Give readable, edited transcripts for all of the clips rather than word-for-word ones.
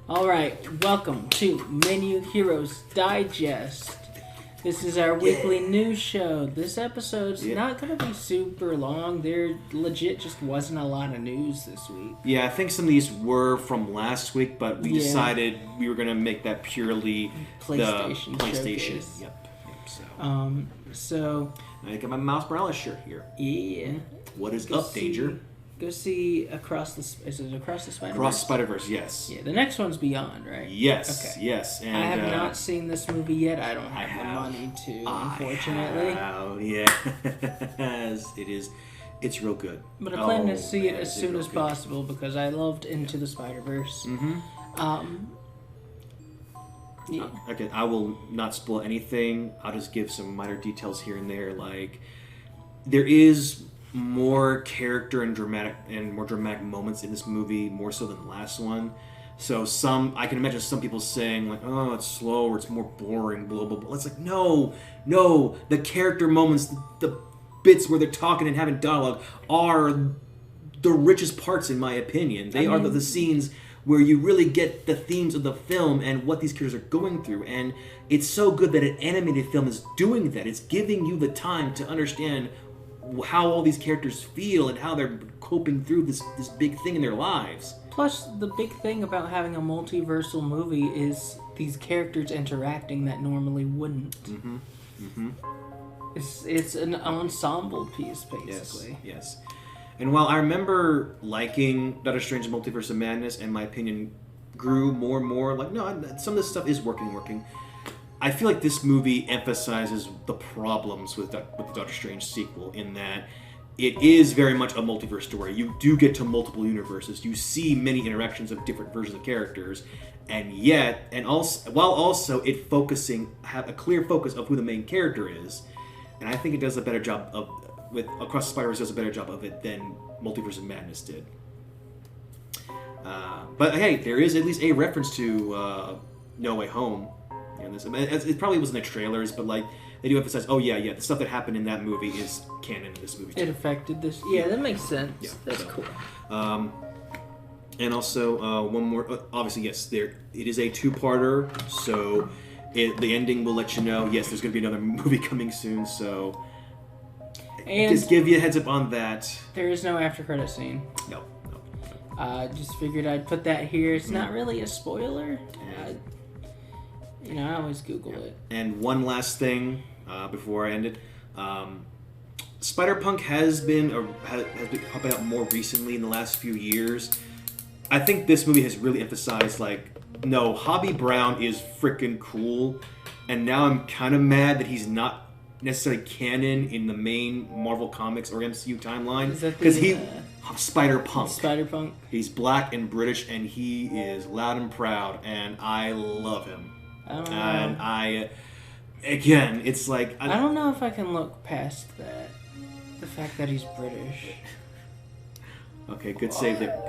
Alright, welcome to Menu Heroes Digest. This is our weekly news show. This episode's not going to be super long. There legit just wasn't a lot of news this week. Yeah, I think some of these were from last week, but we decided we were going to make that purely PlayStation. The PlayStation. Showcase. Yep. So I got my Miles Morales shirt here. Yeah. What is up, Danger? Go see Across the Spiderverse? Across the Spiderverse, yes. Yeah, the next one's Beyond, right? Yes, okay. yes. And, I have not seen this movie yet. I don't have the money to, unfortunately. Oh, yes. It is. It's real good. But I plan to see it as soon as possible because I loved Into the Spider-Verse. Okay, I will not spoil anything. I'll just give some minor details here and there. Like, there is more character and more dramatic moments in this movie, more so than the last one. So I can imagine some people saying like, "Oh, it's slow or it's more boring." Blah blah blah. It's like no. The character moments, the bits where they're talking and having dialogue, are the richest parts, in my opinion. They are the scenes where you really get the themes of the film and what these characters are going through. And it's so good that an animated film is doing that. It's giving you the time to understand how all these characters feel and how they're coping through this big thing in their lives. Plus, the big thing about having a multiversal movie is these characters interacting that normally wouldn't. It's an ensemble piece, basically. Yes. And while I remember liking Doctor Strange Multiverse of Madness, and my opinion grew more and more, like, no, some of this stuff is working. I feel like this movie emphasizes the problems with the Doctor Strange sequel in that it is very much a multiverse story. You do get to multiple universes. You see many interactions of different versions of characters, while also it have a clear focus of who the main character is. And I think it does a better job Across the Spider-Verse does a better job of it than Multiverse of Madness did. But hey, there is at least a reference to No Way Home. It probably was in the trailers, but like they do emphasize, the stuff that happened in that movie is canon in this movie too. It affected this. Yeah, that makes sense. Yeah, that's cool. And also one more. Obviously, yes, it is a two-parter, so the ending will let you know. Yes, there's going to be another movie coming soon, so just give you a heads up on that. There is no after credit scene. No. Just figured I'd put that here. It's not really a spoiler. I always Google it. And one last thing before I end it. Spider-Punk has been popping out more recently in the last few years. I think this movie has really emphasized, like, no, Hobby Brown is freaking cool. And now I'm kind of mad that he's not necessarily canon in the main Marvel Comics or MCU timeline. Because Spider-Punk. He's black and British, and he is loud and proud, and I love him. And it's like I don't know if I can look past that. The fact that he's British. Okay, good save there.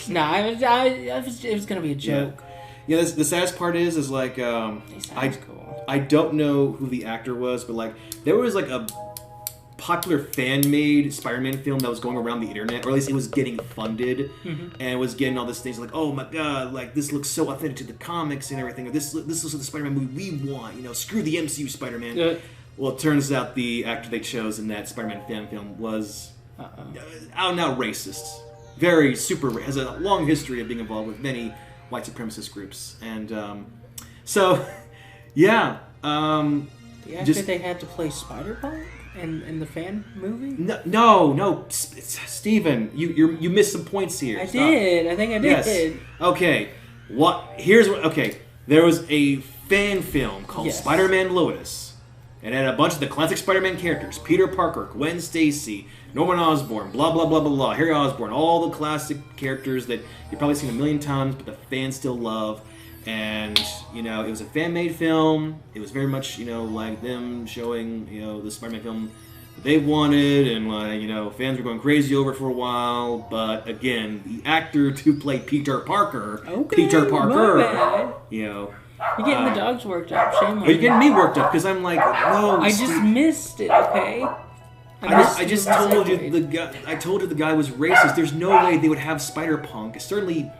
Nah, it was gonna be a joke. Yeah, the saddest part is like cool. I don't know who the actor was, but like there was like a popular fan-made Spider-Man film that was going around the internet, or at least it was getting funded, and was getting all these things like, oh my god, like this looks so authentic to the comics and everything, or this looks like the Spider-Man movie we want, screw the MCU Spider-Man. Yeah. Well, it turns out the actor they chose in that Spider-Man fan film was out and out racist. Has a long history of being involved with many white supremacist groups, and the actor they had to play Spider-Punk in the fan movie? No, Steven, you missed some points here. I did. I think I did. Yes. Okay. Okay. There was a fan film called Spider-Man Lotus. It had a bunch of the classic Spider-Man characters: Peter Parker, Gwen Stacy, Norman Osborn, blah blah blah blah blah, Harry Osborn, all the classic characters that you've probably seen a million times, but the fans still love. And it was a fan-made film. It was very much like them showing the Spider-Man film that they wanted, and fans were going crazy over for a while. But again, the actor to play Peter Parker, You're getting the dogs worked up. Shame on you. You're getting me worked up because I'm like, no. I just missed it. Okay. I just told you the guy was racist. There's no way they would have Spider-Punk. Certainly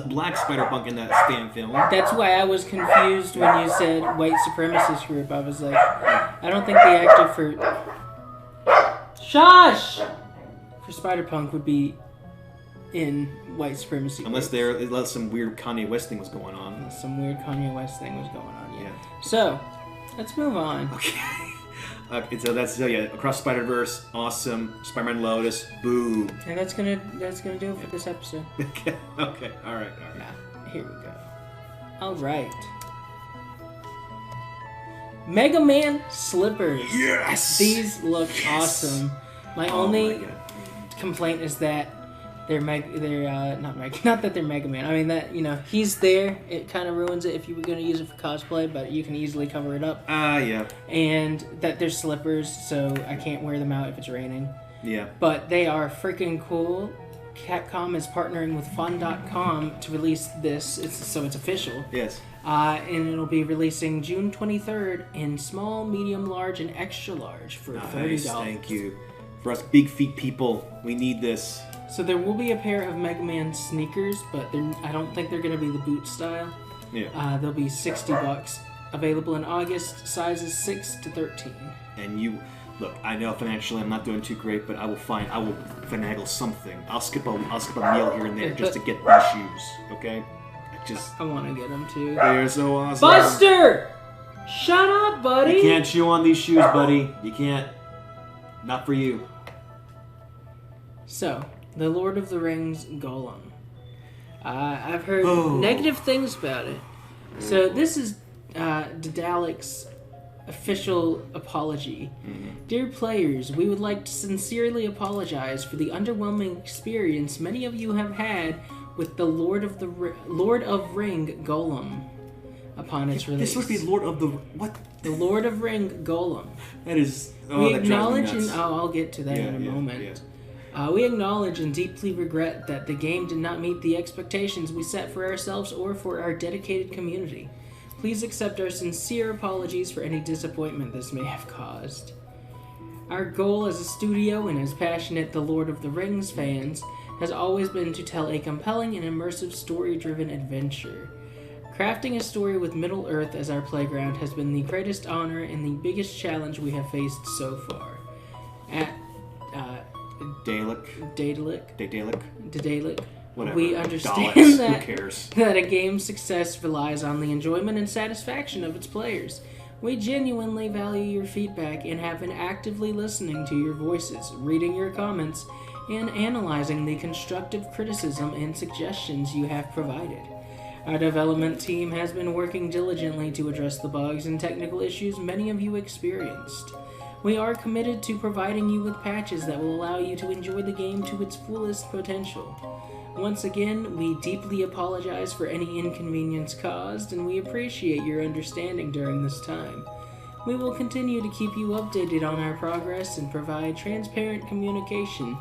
black Spider-Punk in that fan film. That's why I was confused when you said white supremacist group. I was like, I don't think the actor for Shush! For Spider-Punk would be in white supremacy. Unless some weird Kanye West thing was going on. Some weird Kanye West thing was going on, yeah. So, let's move on. Okay, so Across Spider-Verse, awesome. Spider-Man Lotus, boo. And that's gonna do it for this episode. Okay, all right. Yeah, here we go. All right. Mega Man slippers. Yes. These look awesome. My only complaint is that they're not that they're Mega Man. I mean that he's there. It kind of ruins it if you were going to use it for cosplay, but you can easily cover it up. Yeah. And that they're slippers, so I can't wear them out if it's raining. Yeah. But they are freaking cool. Capcom is partnering with Fun.com to release this. It's official. Yes. And it'll be releasing June 23rd in small, medium, large, and extra large for $30. Thank you. For us big feet people, we need this. So there will be a pair of Mega Man sneakers, but I don't think they're going to be the boot style. Yeah. They'll be $60. Available in August, sizes 6 to 13. And look, I know financially I'm not doing too great, but I will finagle something. I'll skip a meal here and there just to get these shoes. Okay. I want to get them too. They're so awesome. Buster! Shut up, buddy! You can't chew on these shoes, buddy. You can't. Not for you. So, The Lord of the Rings Gollum. I've heard negative things about it. So this is Daedalic's official apology. Mm-hmm. Dear players, we would like to sincerely apologize for the underwhelming experience many of you have had with the Lord of Ring Gollum upon its release. This would be Lord of the... What? The Lord of Ring Gollum. That is... we acknowledge and... I'll get to that in a moment. Yeah. We acknowledge and deeply regret that the game did not meet the expectations we set for ourselves or for our dedicated community. Please accept our sincere apologies for any disappointment this may have caused. Our goal as a studio and as passionate The Lord of the Rings fans has always been to tell a compelling and immersive story-driven adventure. Crafting a story with Middle-earth as our playground has been the greatest honor and the biggest challenge we have faced so far. At Daedalic. Whatever. We understand Daleks. that a game's success relies on the enjoyment and satisfaction of its players. We genuinely value your feedback and have been actively listening to your voices, reading your comments, and analyzing the constructive criticism and suggestions you have provided. Our development team has been working diligently to address the bugs and technical issues many of you experienced. We are committed to providing you with patches that will allow you to enjoy the game to its fullest potential. Once again, we deeply apologize for any inconvenience caused, and we appreciate your understanding during this time. We will continue to keep you updated on our progress and provide transparent communication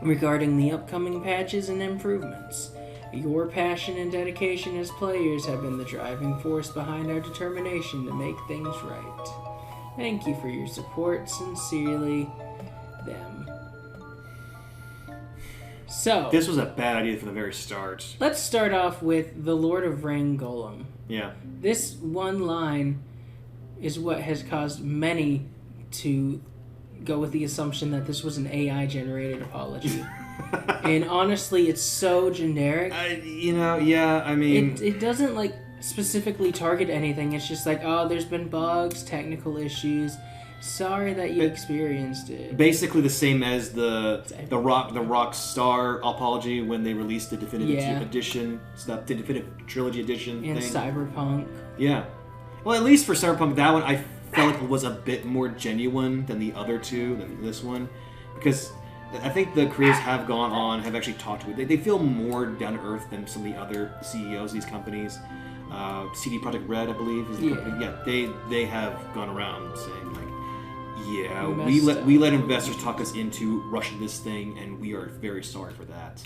regarding the upcoming patches and improvements. Your passion and dedication as players have been the driving force behind our determination to make things right. Thank you for your support. Sincerely, them. So, this was a bad idea from the very start. Let's start off with the Lord of Ring Gollum. Yeah. This one line is what has caused many to go with the assumption that this was an AI-generated apology. And honestly, it's so generic. It doesn't, specifically target anything. It's just there's been bugs, technical issues. Sorry that you experienced it. Basically the same as the Rockstar apology when they released the definitive edition, the definitive trilogy edition and thing. Cyberpunk. Yeah. Well, at least for Cyberpunk, that one I felt like it was a bit more genuine than the other two, than this one, because I think the creators have actually talked to it. They feel more down to earth than some of the other CEOs of these companies. CD Projekt Red, I believe, is the company. Yeah, they have gone around saying we let investors talk us into rushing this thing, and we are very sorry for that.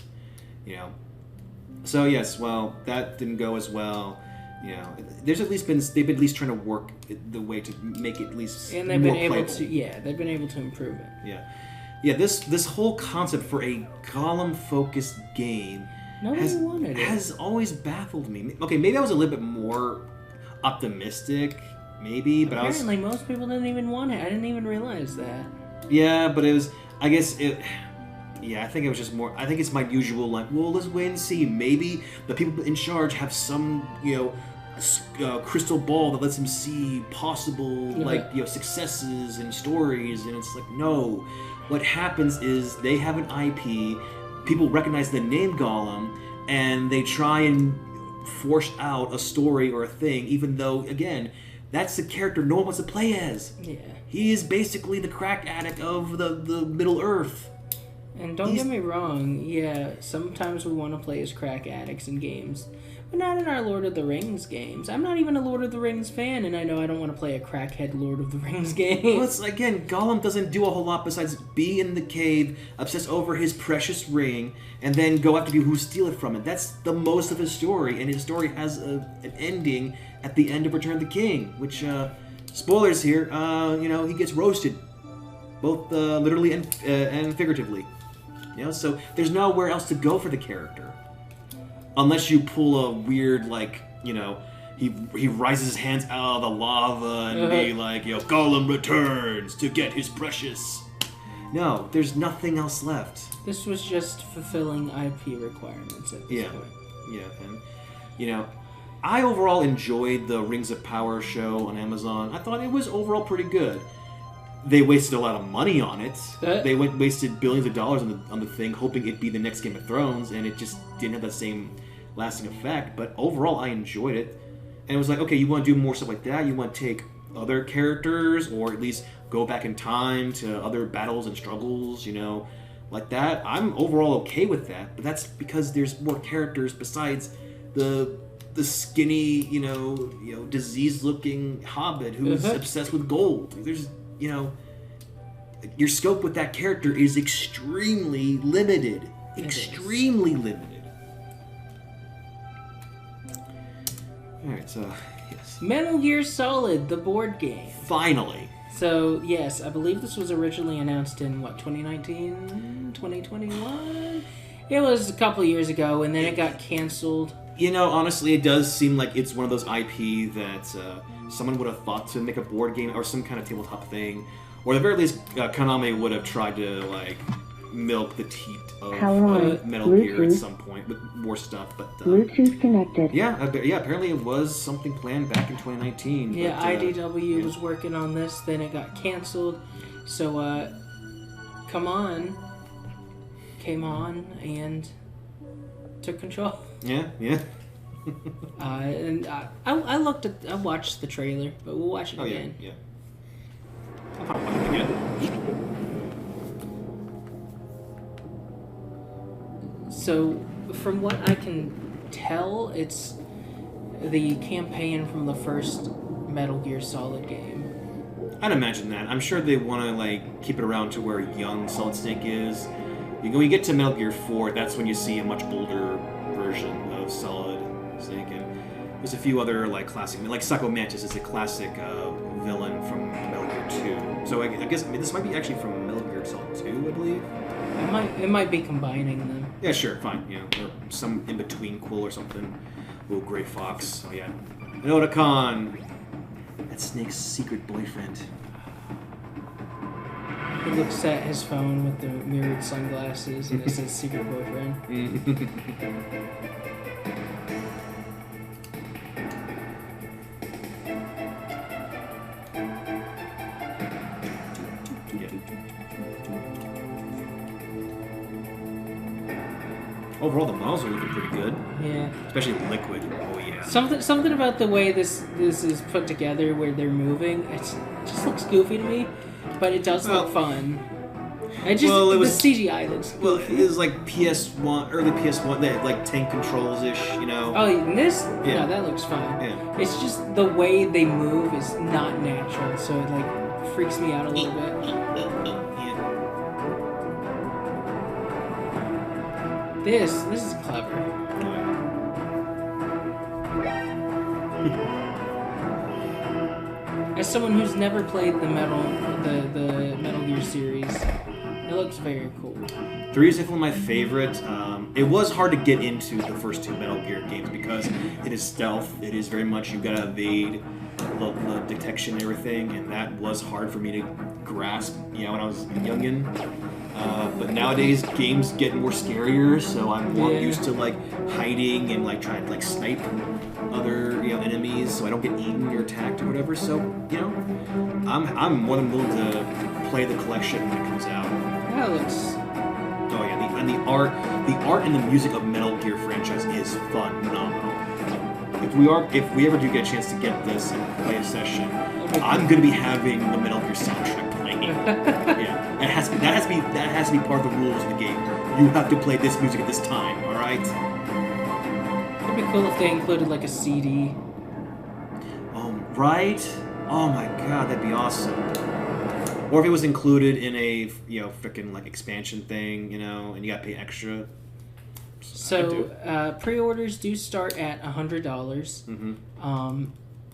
So yes, well, that didn't go as well. They've been at least trying to work the way to make it at least and they've more been able playable. to they've been able to improve it. Yeah. This whole concept for a Gollum focused game Nobody wanted it. Has always baffled me. Okay, maybe I was a little bit more optimistic, maybe, but apparently most people didn't even want it. I didn't even realize that. Yeah, but it was. I guess it. Yeah, I think it was just more. I think it's my usual like, well, let's wait and see. Maybe the people in charge have some, crystal ball that lets them see possible successes and stories, and it's like, no. What happens is they have an IP. People recognize the name Gollum, and they try and force out a story or a thing, even though, again, that's the character no one wants to play as. Yeah. He is basically the crack addict of the Middle Earth. And don't get me wrong, yeah, sometimes we want to play as crack addicts in games, but not in our Lord of the Rings games. I'm not even a Lord of the Rings fan, and I know I don't want to play a crackhead Lord of the Rings game. Well, again, Gollum doesn't do a whole lot besides be in the cave, obsess over his precious ring, and then go after people who steal it from him. That's the most of his story, and his story has an ending at the end of Return of the King, which, spoilers here, he gets roasted, both literally and figuratively. So there's nowhere else to go for the character. Unless you pull a weird, he rises his hands out of the lava and be like, Gollum returns to get his precious. No, there's nothing else left. This was just fulfilling IP requirements at this point. Yeah, and, I overall enjoyed the Rings of Power show on Amazon. I thought it was overall pretty good. They wasted a lot of money on it. They wasted billions of dollars on the thing, hoping it'd be the next Game of Thrones, and it just didn't have the same lasting effect. But overall, I enjoyed it. And it was like, okay, you want to do more stuff like that? You want to take other characters, or at least go back in time to other battles and struggles, like that? I'm overall okay with that. But that's because there's more characters besides the skinny, diseased-looking hobbit who's obsessed with gold. There's your scope with that character is extremely limited. Extremely limited. Alright, so, yes. Metal Gear Solid, the board game. Finally. So, yes, I believe this was originally announced in, 2019? 2021? It was a couple years ago, and then it got canceled. Honestly, it does seem like it's one of those IP that someone would have thought to make a board game or some kind of tabletop thing. Or at the very least, Konami would have tried to, milk the teat of Metal Gear at some point with more stuff. But Bluetooth connected. Yeah, apparently it was something planned back in 2019. Yeah, but, IDW was working on this, then it got canceled. So, came on and took control. Yeah. And I watched the trailer, but we'll watch it again. Yeah. So, from what I can tell, it's the campaign from the first Metal Gear Solid game. I'd imagine that. I'm sure they want to keep it around to where young Solid Snake is. When you get to Metal Gear 4, that's when you see a much older version of Solid Snake, and there's a few other classic, Psycho Mantis is a classic villain from Metal Gear 2. So I guess this might be actually from Metal Gear Solid 2, I believe. It might be combining them. Yeah, sure, fine. Or some in between quill or something. Little gray fox. Oh yeah, Inoda Khan. That's Snake's secret boyfriend. He looks at his phone with the mirrored sunglasses, and it says secret boyfriend. Overall, the models are looking pretty good. Yeah. Especially Liquid. Oh yeah. Something about the way this is put together, where they're moving, it just looks goofy to me, but it does look fun. The CGI looks goofy. Well, it was PS1, early PS1, they had tank controls ish, Oh, and this? Yeah. No, that looks fine. Yeah. It's just the way they move is not natural, so it freaks me out a little bit. This is clever. As someone who's never played the Metal Gear series, it looks very cool. 3 is definitely my favorite. It was hard to get into the first 2 Metal Gear games because it is stealth. It is very much you've got to evade the detection and everything, and that was hard for me to grasp. When I was a youngin. But nowadays games get more scarier, so I'm more used to like hiding and like trying to like snipe other enemies, so I don't get eaten or attacked or whatever. So I'm more than willing to play the collection when it comes out. Yeah, it looks. Oh yeah, and the art and the music of Metal Gear franchise is phenomenal. If we ever do get a chance to get this and play a session, I'm gonna be having the Metal Gear soundtrack playing. Yeah, that has to be part of the rules of the game. You have to play this music at this time. All right. It'd be cool if they included like a CD. Right? Oh my god, that'd be awesome. Or if it was included in a freaking like expansion thing, and you gotta pay extra. So pre-orders do start at $100. Mm-hmm.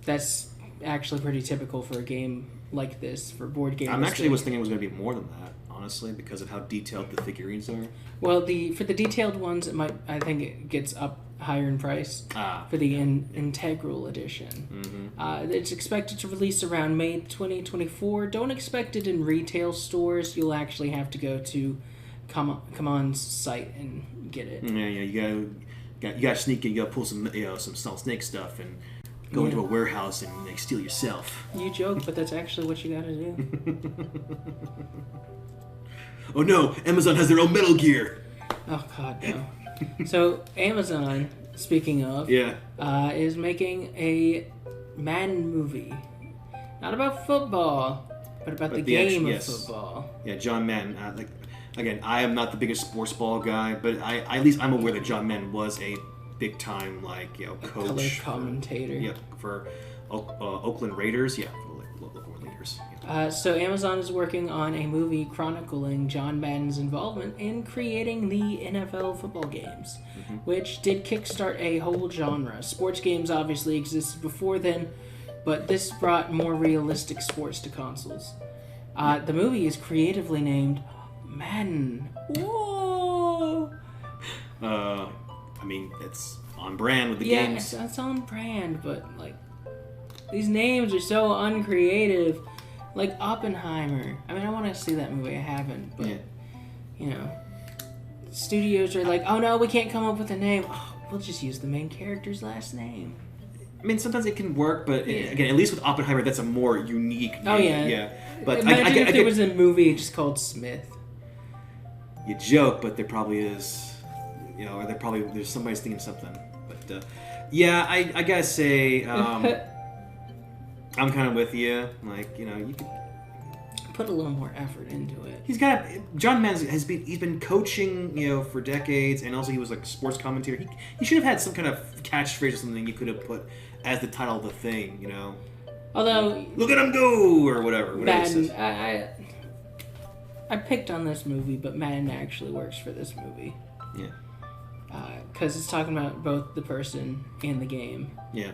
That's actually pretty typical for a game like this for board games. Was thinking it was going to be more than that, honestly, because of how detailed the figurines are. Well, for the detailed ones, I think it gets up higher in price for the integral edition. Mm-hmm. It's expected to release around May 2024. Don't expect it in retail stores. You'll actually have to go to Come-On's site and get it. Yeah, you gotta sneak in. You gotta pull some Solid Snake stuff and go into a warehouse and steal yourself. You joke, but that's actually what you gotta do. Oh no! Amazon has their own Metal Gear. Oh god, no. So Amazon, speaking of, is making a Madden movie, not about football, but about the game of football. Yeah, John Madden. Again, I am not the biggest sports ball guy, but at least I'm aware that John Madden was a big time coach, color commentator. For Oakland Raiders. For local Raiders. Yeah. So Amazon is working on a movie chronicling John Madden's involvement in creating the NFL football games, which did kickstart a whole genre. Sports games obviously existed before then, but this brought more realistic sports to consoles. The movie is creatively named Madden. Whoa! I mean, it's on brand with the games. Yeah, it's on brand, but these names are so uncreative. Like Oppenheimer. I mean, I want to see that movie. I haven't, but studios are like, oh no, we can't come up with a name. Oh, we'll just use the main character's last name. I mean, sometimes it can work, but again, at least with Oppenheimer, that's a more unique name. Oh yeah, yeah. But imagine if there was a movie just called Smith. You joke, but there probably is, or there's somebody's thinking something. But I gotta say, I'm kind of with you. You could put a little more effort into it. John Madden he's been coaching, for decades, and also he was like a sports commentator. He should have had some kind of catchphrase or something you could have put as the title of the thing, Although, look at him go or whatever. Madden, I picked on this movie, but Madden actually works for this movie. Yeah. Because it's talking about both the person and the game. Yeah.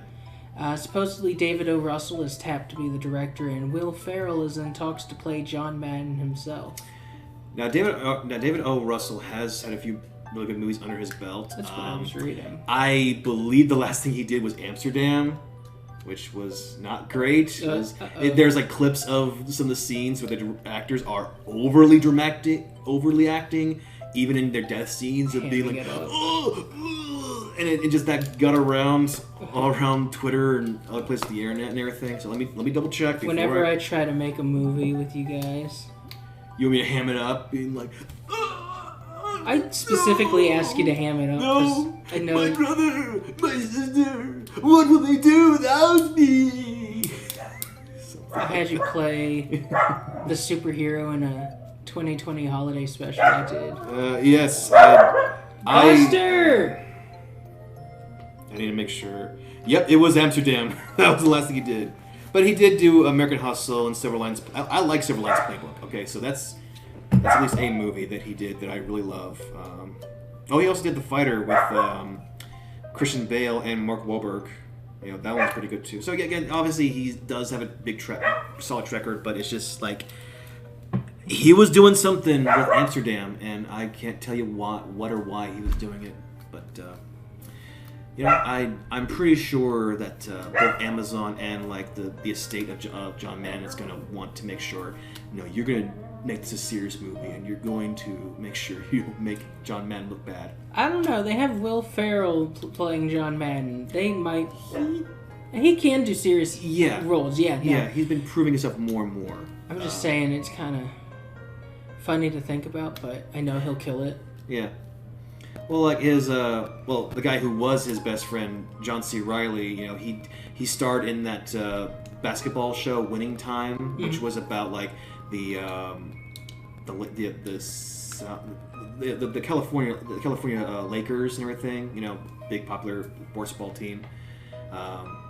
Supposedly, David O. Russell is tapped to be the director, and Will Ferrell is in talks to play John Madden himself. Now, David O. Russell has had a few really good movies under his belt. That's what I was reading. I believe the last thing he did was Amsterdam, which was not great. There's clips of some of the scenes where the actors are overly acting, even in their death scenes of being like, and it just that got all around Twitter and other places, the internet and everything. So let me double check. Whenever I try to make a movie with you guys, you want me to ham it up, being like, I specifically ask you to ham it up because I know my brother, my sister. What will they do without me? I had you play the superhero in a 2020 holiday special. I did. Yes. Buster! I need to make sure. Yep, it was Amsterdam. That was the last thing he did. But he did do American Hustle and Silver Linings. I like Silver Linings Playbook. Okay, so that's at least a movie that he did that I really love. He also did The Fighter with Christian Bale and Mark Wahlberg. That one's pretty good too. So again, obviously he does have a big solid record, but it's just he was doing something with Amsterdam, and I can't tell you what or why he was doing it, but I'm pretty sure that both Amazon and like the estate of John Madden is going to want to make sure, you're going to make this a serious movie, and you're going to make sure you make John Madden look bad. I don't know. They have Will Ferrell playing John Madden. They might. He can do serious roles. Yeah. No. Yeah, he's been proving himself more and more. I'm just saying it's kind of funny to think about, but I know he'll kill it. Yeah. Well, like the guy who was his best friend, John C. Reilly, he starred in that basketball show Winning Time, which was about like the California Lakers and everything. Big popular sports ball team.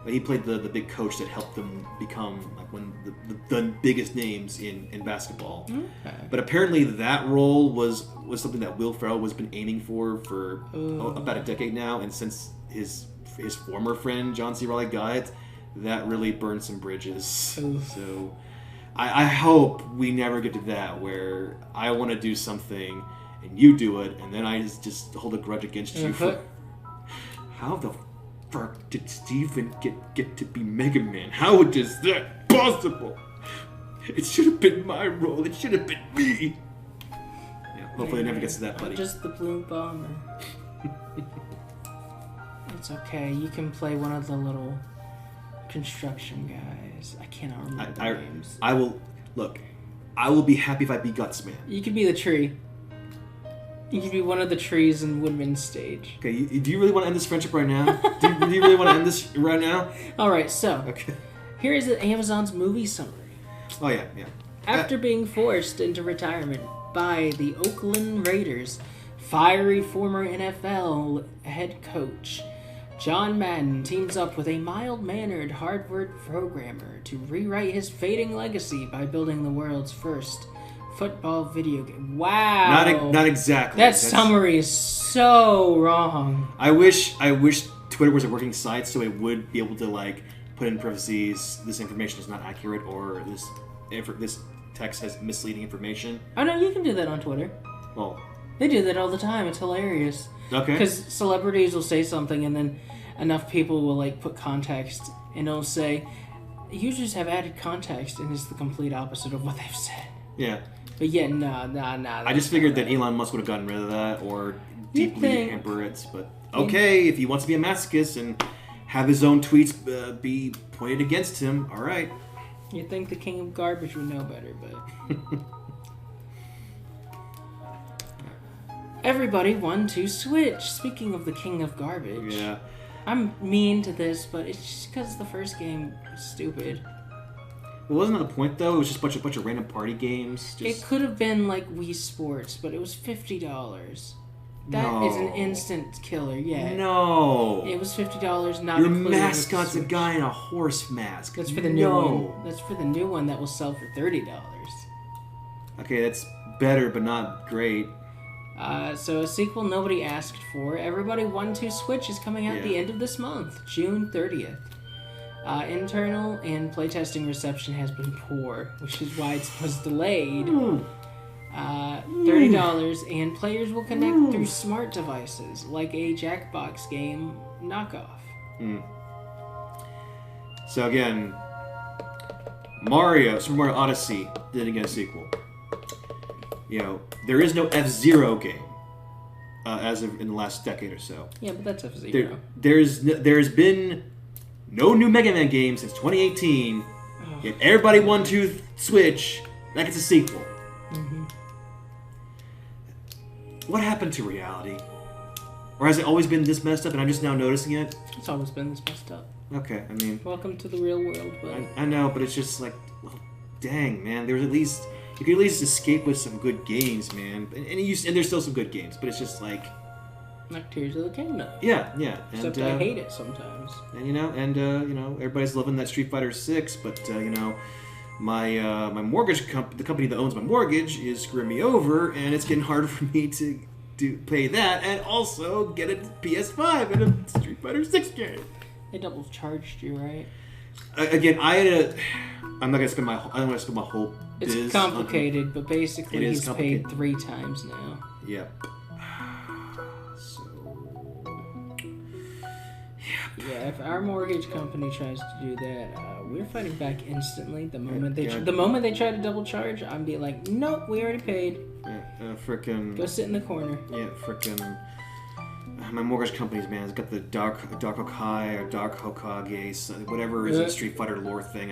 He played the big coach that helped them become like one of the biggest names in basketball. Okay. But apparently that role was something that Will Ferrell was been aiming for about a decade now, and since his former friend John C. Reilly got it, that really burned some bridges. Ooh. So I hope we never get to that where I want to do something and you do it, and then I just hold a grudge against you for how the fuck did Steven get to be Mega Man? How is that possible? It should have been my role. It should have been me. Yeah, hopefully it never gets to that, buddy. I'm just the blue bomber. It's okay. You can play one of the little construction guys. I cannot remember their names. I will be happy if I be Guts Man. You could be the tree. You could be one of the trees in Woodman Stage. Okay, do you really want to end this friendship right now? do you really want to end this right now? Alright, so here is Amazon's movie summary. Oh, yeah. After being forced into retirement by the Oakland Raiders, fiery former NFL head coach John Madden teams up with a mild-mannered Harvard programmer to rewrite his fading legacy by building the world's first football video game. Wow. Not exactly. That summary is so wrong. I wish Twitter was a working site so it would be able to like put in parentheses, this information is not accurate, or this text has misleading information. Oh no, you can do that on Twitter. Well, they do that all the time. It's hilarious. Okay. Because celebrities will say something and then enough people will like put context and it'll say users have added context, and it's the complete opposite of what they've said. Yeah. But yeah, no. I just figured that Elon Musk would have gotten rid of that or deeply hamper it. But okay, if he wants to be a masochist and have his own tweets be pointed against him, all right. You'd think the king of garbage would know better, but... Everybody won to Switch. Speaking of the king of garbage. Yeah. I'm mean to this, but it's just because the first game was stupid. Well, wasn't that the point, though? It was just a bunch of random party games. It could have been like Wii Sports, but it was $50. That is an instant killer, yeah. No. It was $50, not Your including mascot's a guy in a horse mask. That's for the new one. That's for the new one that will sell for $30. Okay, that's better, but not great. So a sequel nobody asked for. Everybody Won to Switch is coming out at the end of this month, June 30th. Internal and playtesting reception has been poor, which is why it was delayed. $30, and players will connect through smart devices, like a Jackbox game knockoff. So again, Super Mario Odyssey didn't get a sequel. There is no F-Zero game as of in the last decade or so. Yeah, but that's F-Zero. There's been no new Mega Man game since 2018. Yet everybody won to Switch. That gets a sequel. Mm-hmm. What happened to reality? Or has it always been this messed up and I'm just now noticing it? It's always been this messed up. Okay, I mean... Welcome to the real world, but... I know, but it's just like... Well, dang, man. You could at least escape with some good games, man. And there's still some good games, but it's just like... Like Tears of the Kingdom. Yeah. Except I hate it sometimes. And everybody's loving that Street Fighter 6, but my mortgage the company that owns my mortgage is screwing me over, and it's getting harder for me to pay that and also get a PS5 and a Street Fighter 6 game. They double charged you, right? Again, I'm not gonna spend my whole It's complicated, but basically he's paid 3 times now. Yep. Yeah, if our mortgage company tries to do that, we're fighting back instantly. The moment they try to double charge, I'm being like, nope, we already paid. Frickin' go sit in the corner. Yeah, frickin' my mortgage company's, man, it's got the Dark Hokai or Dark Hokage, whatever is a Street Fighter lore thing.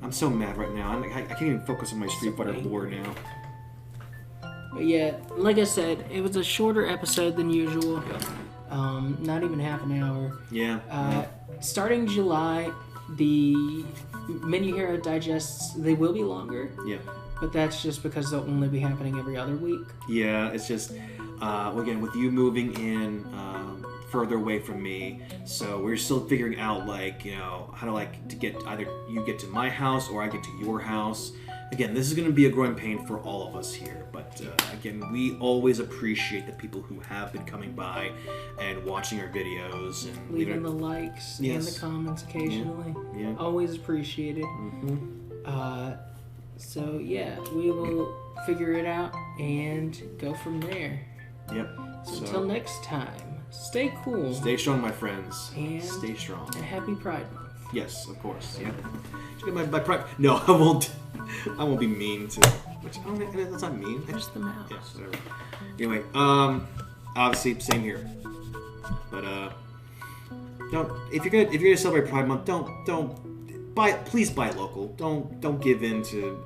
I'm so mad right now. I can't even focus on my Street Fighter lore now. But yeah, like I said, it was a shorter episode than usual. Not even half an hour. Yeah. Starting July, the Menu Hero Digests, they will be longer. Yeah. But that's just because they'll only be happening every other week. Yeah, it's just, again, with you moving in further away from me, so we're still figuring out, like, you know, how to get either you get to my house or I get to your house. Again, this is going to be a growing pain for all of us here, but again, we always appreciate the people who have been coming by and watching our videos and leaving the likes and the comments occasionally. Yeah. Always appreciated. Mm-hmm. So yeah, we will figure it out and go from there. Yep. So until next time, stay cool. Stay strong, my friends. And stay strong. And happy Pride Month. Yes, of course. Yeah. My Pride. No, I won't. I won't be mean to. That's not mean. Just the mouse. Yes, whatever. Anyway, obviously same here. But don't if you're gonna celebrate Pride Month, don't buy. Please buy local. Don't give in to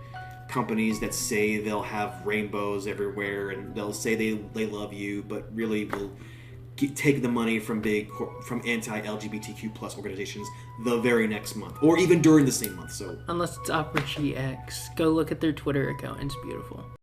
companies that say they'll have rainbows everywhere and they'll say they love you, but really will take the money from anti-LGBTQ plus organizations the very next month, or even during the same month. So unless it's Opera GX, go look at their Twitter account. It's beautiful.